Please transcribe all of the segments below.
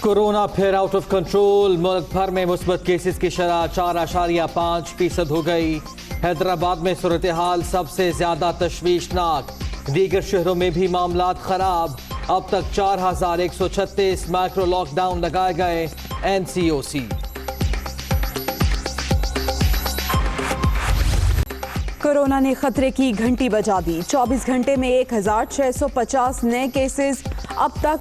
Corona फिर out of control. मुल्क भर में मुस्बत केसेस की शरह 4.5% हो गई। हैदराबाद में सूरत हाल सबसे ज्यादा तशवीशनाक। दीगर शहरों में भी मामलात खराब। अब तक 4136 माइक्रो लॉकडाउन लगाए गए। NCOC। कोरोना ने खतरे की घंटी बजा दी। 24 घंटे में 1650 नए केसेस। अब तक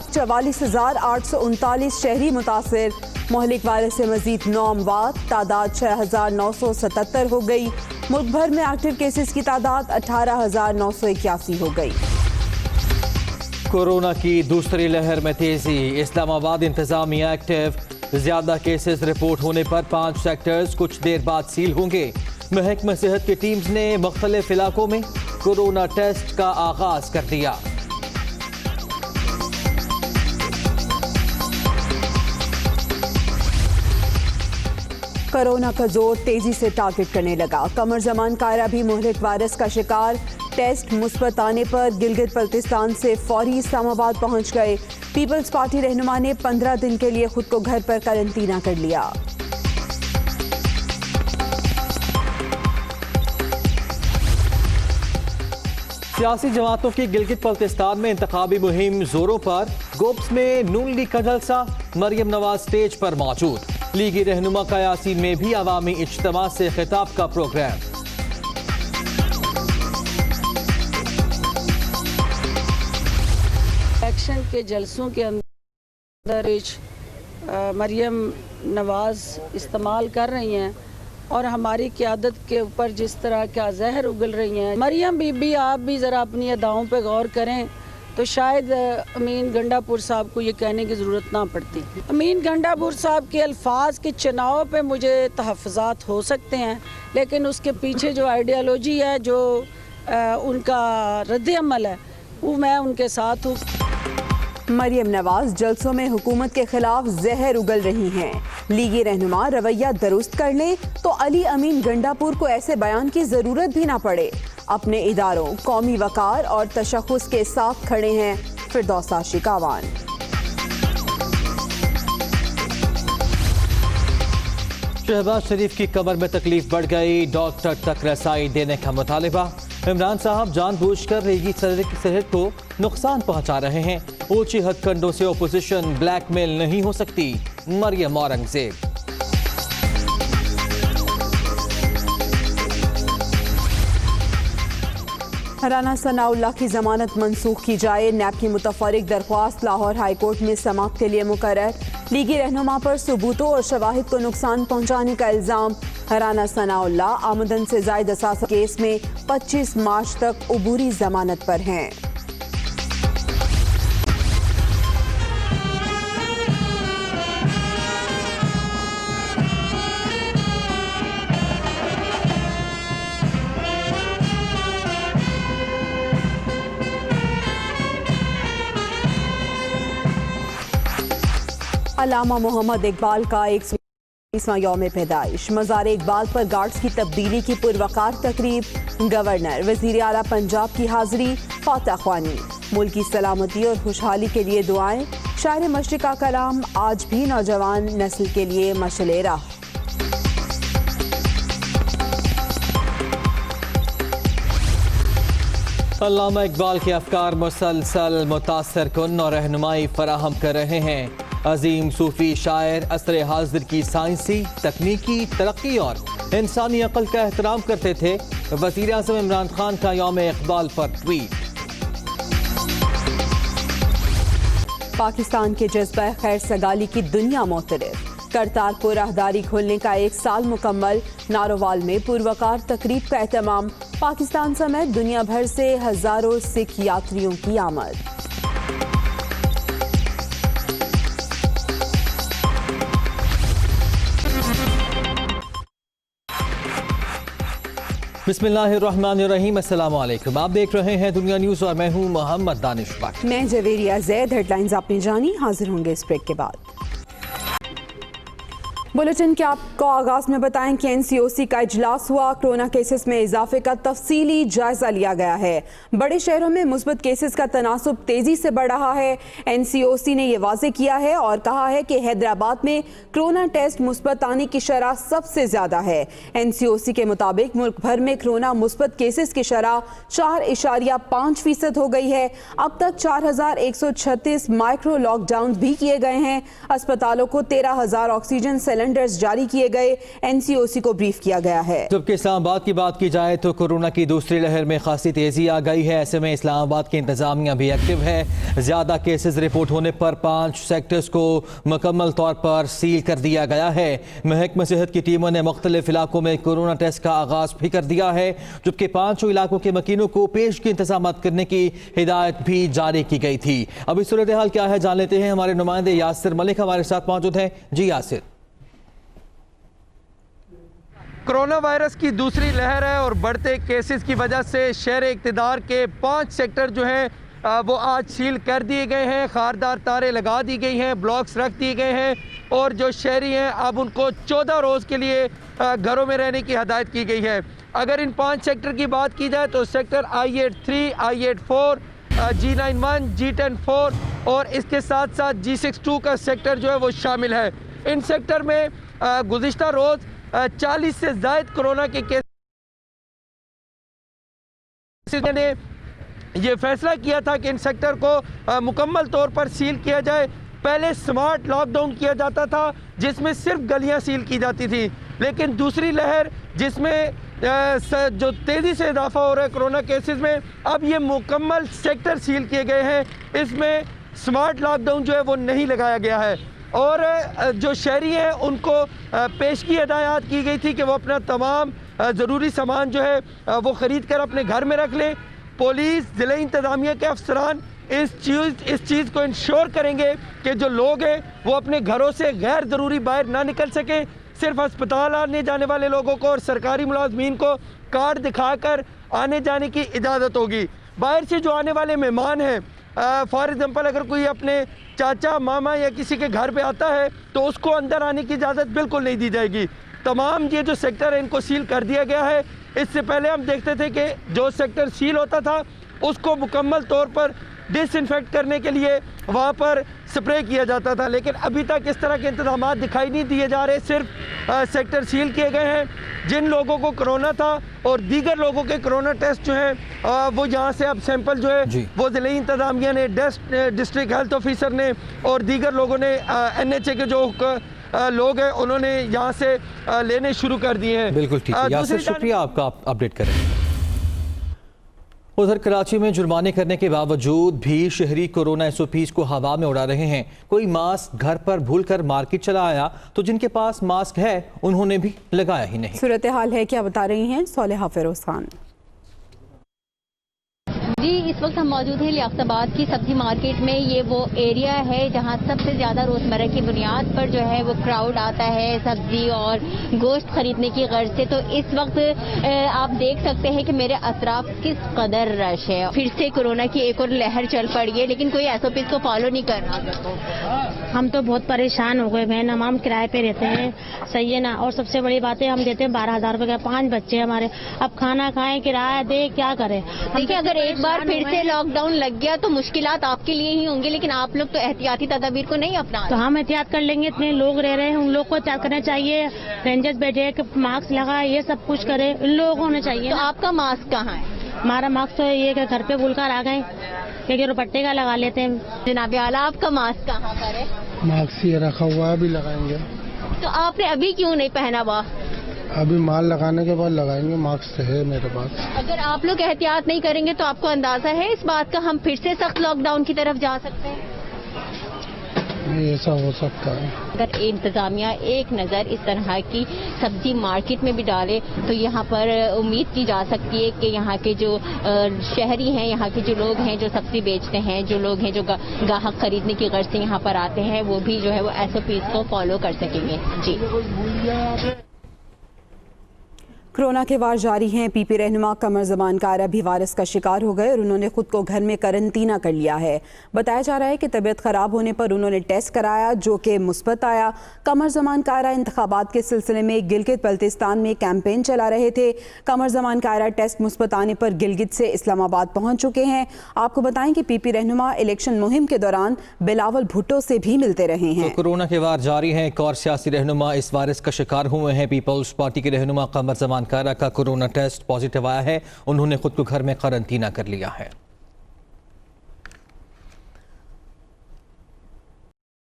44,839 शहरी मुतासिर। मोहलिक वायरस से मजीद 9 अमवात। तादाद 6,977 हो गई। मुल्क भर में एक्टिव केसेस की तादाद 18,981 हो गई। कोरोना की दूसरी लहर में तेजी। इस्लामाबाद इंतजामिया एक्टिव। ज्यादा केसेस रिपोर्ट होने पर 5 सेक्टर्स कुछ देर बाद सील होंगे। महकमा सेहत की टीम्स ने मुख्तलिफ इलाकों में कोरोना टेस्ट का आगाज कर दिया। कोरोना का जोर तेजी से टारगेट करने लगा। कमर जमान कायरा भी मोहलिक वायरस का शिकार। टेस्ट मुस्बत आने पर गिलगित बल्तिस्तान से फौरी इस्लामाबाद पहुंच गए। पीपल्स पार्टी रहनुमा ने 15 दिन के लिए खुद को घर पर करंटीना कर लिया। सियासी जमातों की गिलगित बल्तिस्तान में इंतखाबी मुहिम जोरों पर। गोप्स में नून लीग का जलसा। मरियम नवाज स्टेज पर मौजूद। लीगी रहनुमा का यासीन में भी अवामी इज्तिमा से खिताब का प्रोग्राम। इलेक्शन के जलसों के अंदर मरियम नवाज इस्तेमाल कर रही हैं और हमारी क़यादत के ऊपर जिस तरह का जहर उगल रही हैं। मरियम बीबी, आप भी ज़रा अपनी अदाओं पे गौर करें तो शायद अमीन गंडापुर साहब को ये कहने की ज़रूरत ना पड़ती। अमीन गंडापुर साहब के अल्फाज के चुनाव पे मुझे तहफ़्फ़ुज़ात हो सकते हैं, लेकिन उसके पीछे जो आइडियालॉजी है, जो उनका रद्द-ए-अमल है, वो मैं उनके साथ हूँ। मरियम नवाज जलसों में हुकूमत के खिलाफ जहर उगल रही हैं। लीगी रहनुमा रवैया दुरुस्त कर लें तो अली अमीन गंडापुर को ऐसे बयान की जरूरत भी ना पड़े। अपने इदारों, कौमी वकार और तशख़्ख़ुस के साथ खड़े हैं फिरदौसा शिकावान। शहबाज शरीफ की कमर में तकलीफ बढ़ गई। डॉक्टर तक रसाई देने का मुतालिबा। इमरान साहब जानबूझकर लीगी सेहत को नुकसान पहुंचा रहे हैं। ऊंची हथकंडों से ओपोजिशन ब्लैकमेल नहीं हो सकती। मरियम औरंगजेब। राना सनाउल्लाह की जमानत मनसूख की जाए। नैब की मुतफर्रिक दरख्वास्त लाहौर हाईकोर्ट में समाअत के लिए मुकर्रर। लीगी रहनुमा पर सबूतों और शवाहिद को नुकसान पहुंचाने का इल्जाम। राना सनाउल्लाह आमदन से जायद असासा केस में 25 मार्च तक उबूरी जमानत पर हैं। अल्लामा मोहम्मद इकबाल का 120वां यौम पैदाइश। मज़ार इकबाल पर गार्ड्स की तब्दीली की पुरवकार तकरीब। गवर्नर, वज़ीर आला पंजाब की हाजिरी। फातह ख्वानी। मुल्क की सलामती और खुशहाली के लिए दुआएं। शायर मशरिक़ का कलाम आज भी नौजवान नस्ल के लिए मशअले राह। अल्लामा इकबाल के अफकार मुसलसल मुतासर कुन और रहनुमाई फराहम कर रहे हैं। अजीम सूफी शायर असर हाजिर की साइंसी तकनीकी तरक्की और इंसानी अक्ल का एहतराम करते थे। वज़ीर आज़म इमरान खान का यौम इकबाल पर ट्वीट। पाकिस्तान के जज्बा खैर सगाली की दुनिया मोतरफ। करतारपुर राहदारी खोलने का 1 साल मुकम्मल। नारोवाल में पुरवकार तकरीब का एहतमाम। पाकिस्तान समेत दुनिया भर से हजारों सिख यात्रियों की आमद। बिस्मिल्लाहिर्रहमानिर्रहीम। अस्सलाम वालेकुम। आप देख रहे हैं दुनिया न्यूज़ और मैं हूं मोहम्मद दानिश बाकी। मैं जवेरिया जैद। हेडलाइंस आपने जानी, हाजिर होंगे इस ब्रेक के बाद। बुलेटिन के आपको आगाज में बताएं कि एनसीओसी का इजलास हुआ। कोरोना केसेस में इजाफे का तफसीली जायजा लिया गया है। बड़े शहरों में मुस्बत केसेस का तनासुब तेजी से बढ़ रहा है। एनसीओसी ने यह वाजे किया है और कहा है कि हैदराबाद में कोरोना टेस्ट मुस्बत आने की शरह सबसे ज्यादा है। एनसीओसी के मुताबिक मुल्क भर में कोरोना मुस्बत केसेस की शरह 4.5% हो गई है। अब तक 4136 माइक्रो लॉकडाउन भी किए गए हैं। अस्पतालों को 13,000 ऑक्सीजन सिलेंडर्स जारी किए गए। एनसीओसी को ब्रीफ किया गया है। जबकि इस्लामाबाद की बात की जाए तो कोरोना की दूसरी लहर में खासी तेजी आ गई है। ऐसे में इस्लामाबाद की इंतजामिया भी एक्टिव है। ज्यादा केसेस रिपोर्ट होने पर 5 सेक्टर्स को मुकम्मल तौर पर सील कर दिया गया है। महकमा सेहत की टीमों ने मुख्तलिफ इलाकों में कोरोना टेस्ट का आगाज भी कर दिया है, जबकि 5 इलाकों के मकीनों को पेशगी इंतजाम करने की हिदायत भी जारी की गई थी। अभी सूरत हाल क्या है जान लेते हैं। हमारे नुमाइंदे यासिर मलिक हमारे साथ मौजूद हैं। जी यासिर। कोरोना वायरस की दूसरी लहर है और बढ़ते केसेस की वजह से शहर इक़्तिदार के 5 सेक्टर जो हैं वो आज सील कर दिए गए हैं। खारदार तारे लगा दी गई हैं, ब्लॉक्स रख दिए गए हैं और जो शहरी हैं अब उनको 14 रोज़ के लिए घरों में रहने की हदायत की गई है। अगर इन 5 सेक्टर की बात की जाए तो sector I-83, I-84, G91, G10-4 और इसके साथ साथ G62 का सेक्टर जो है वो शामिल है। इन सेक्टर में गुज़िश्ता रोज़ 40 से ज़ायद कोरोना के केस ने ये फैसला किया था कि इन सेक्टर को मुकम्मल तौर पर सील किया जाए। पहले स्मार्ट लॉकडाउन किया जाता था जिसमें सिर्फ गलियां सील की जाती थी, लेकिन दूसरी लहर जिसमें जो तेज़ी से इजाफा हो रहा है कोरोना केसेस में, अब ये मुकम्मल सेक्टर सील किए गए हैं। इसमें स्मार्ट लॉकडाउन जो है वो नहीं लगाया गया है और जो शहरी हैं उनको पेशगी हिदायत की गई थी कि वो अपना तमाम ज़रूरी सामान जो है वो ख़रीद कर अपने घर में रख लें। पुलिस, ज़िला इंतज़ामिया के अफसरान इस चीज़ को इंश्योर करेंगे कि जो लोग हैं वो अपने घरों से गैर ज़रूरी बाहर ना निकल सकें। सिर्फ अस्पताल आने जाने वाले लोगों को और सरकारी मुलाजमीन को कार्ड दिखाकर आने जाने की इजाज़त होगी। बाहर से जो आने वाले मेहमान हैं, फॉर एग्ज़ाम्पल अगर कोई अपने चाचा, मामा या किसी के घर पे आता है तो उसको अंदर आने की इजाज़त बिल्कुल नहीं दी जाएगी। तमाम ये जो सेक्टर है इनको सील कर दिया गया है। इससे पहले हम देखते थे कि जो सेक्टर सील होता था उसको मुकम्मल तौर पर डिसइंफेक्ट करने के लिए वहाँ पर स्प्रे किया जाता था, लेकिन अभी तक इस तरह के इंतजाम दिखाई नहीं दिए जा रहे। सिर्फ सेक्टर सील किए गए हैं। जिन लोगों को कोरोना था और दीगर लोगों के कोरोना टेस्ट जो हैं वो यहाँ से अब सैंपल जो है वो ज़िले इंतज़ामिया ने, डिस्ट्रिक्ट हेल्थ ऑफिसर ने और दीगर लोगों ने, NHA के जो लोग हैं उन्होंने यहाँ से लेने शुरू कर दिए हैं। बिल्कुल ठीक है यासिर, शुक्रिया आपका, आप अपडेट करें। उधर कराची में जुर्माने करने के बावजूद भी शहरी कोरोना SOPs को हवा में उड़ा रहे हैं। कोई मास्क घर पर भूलकर मार्केट चला आया तो जिनके पास मास्क है उन्होंने भी लगाया ही नहीं। सूरत हाल है क्या बता रही हैं सोलेहा फिरोज खान। जी, इस वक्त हम मौजूद हैं लियाकताबाद की सब्जी मार्केट में। ये वो एरिया है जहां सबसे ज़्यादा रोज़मर्रा की बुनियाद पर जो है वो क्राउड आता है सब्जी और गोश्त खरीदने की गर्ज से। तो इस वक्त आप देख सकते हैं कि मेरे अतराफ किस कदर रश है। फिर से कोरोना की एक और लहर चल पड़ी है, लेकिन कोई SOPs को फॉलो नहीं कर रहा। हम तो बहुत परेशान हो गए बहन। हम किराए पे रहते हैं, सही है ना, और सबसे बड़ी बात है हम देते हैं 12,000 रुपये का, 5 बच्चे हमारे। अब खाना खाएं, किराया दे, क्या करें। देखिए, अगर एक बार फिर से लॉकडाउन लग गया तो मुश्किलात आपके लिए ही होंगी, लेकिन आप लोग तो एहतियाती तदाबीर को नहीं अपना। तो हम एहतियात कर लेंगे। इतने लोग रह रहे हैं, उन लोग को एहतियात करना चाहिए। रेंजर्स बैठे मास्क लगाए, ये सब कुछ करे, इन लोगों को होना चाहिए। तो आपका मास्क कहाँ है? हमारा मास्क तो ये कि घर पे भूलकर आ गए, क्योंकि रुपट्टे का लगा लेते हैं। जनाब आला, आपका मास्क कहाँ पर है? मास्क ये रखा हुआ है, अभी लगाएंगे। तो आपने अभी क्यों नहीं पहना हुआ? अभी माल लगाने के बाद लगाएंगे। मास्क है मेरे पास। अगर आप लोग एहतियात नहीं करेंगे तो आपको अंदाजा है इस बात का हम फिर से सख्त लॉकडाउन की तरफ जा सकते हैं? ऐसा हो सकता है। अगर इंतजामिया एक नज़र इस तरह की सब्जी मार्केट में भी डाले तो यहाँ पर उम्मीद की जा सकती है कि यहाँ के जो शहरी हैं, यहाँ के जो लोग हैं जो सब्जी बेचते हैं, जो लोग हैं जो ग्राहक खरीदने की गर्ज से यहाँ पर आते हैं, वो भी जो है वो SOPs को फॉलो कर सकेंगे। जी। कोरोना के वार जारी हैं। पीपी रहनुमा कमर जमान कायरा भी वायरस का शिकार हो गए और उन्होंने खुद को घर में करंटीना कर लिया है। बताया जा रहा है कि तबीयत खराब होने पर उन्होंने टेस्ट कराया जो कि मुस्बत आया। कमर जमान कायरा इंतखाबात के सिलसिले में गिलगित बल्तिस्तान में कैंपेन चला रहे थे। कमर जमान कायरा टेस्ट मुस्बत आने पर गिलगित से इस्लामाबाद पहुंच चुके हैं। आपको बताएं कि पीपी रहनुमा इलेक्शन मुहिम के दौरान बिलावल भुट्टो से भी मिलते रहे हैं। तो कोरोना के वार जारी हैं। एक और सियासी रहनुमा इस वायरस का शिकार हुए हैं। पीपल्स पार्टी के रहनुमा कमर जमान कायरा का कोरोना टेस्ट पॉजिटिव आया है। उन्होंने खुद को घर में क्वारंटीना कर लिया है।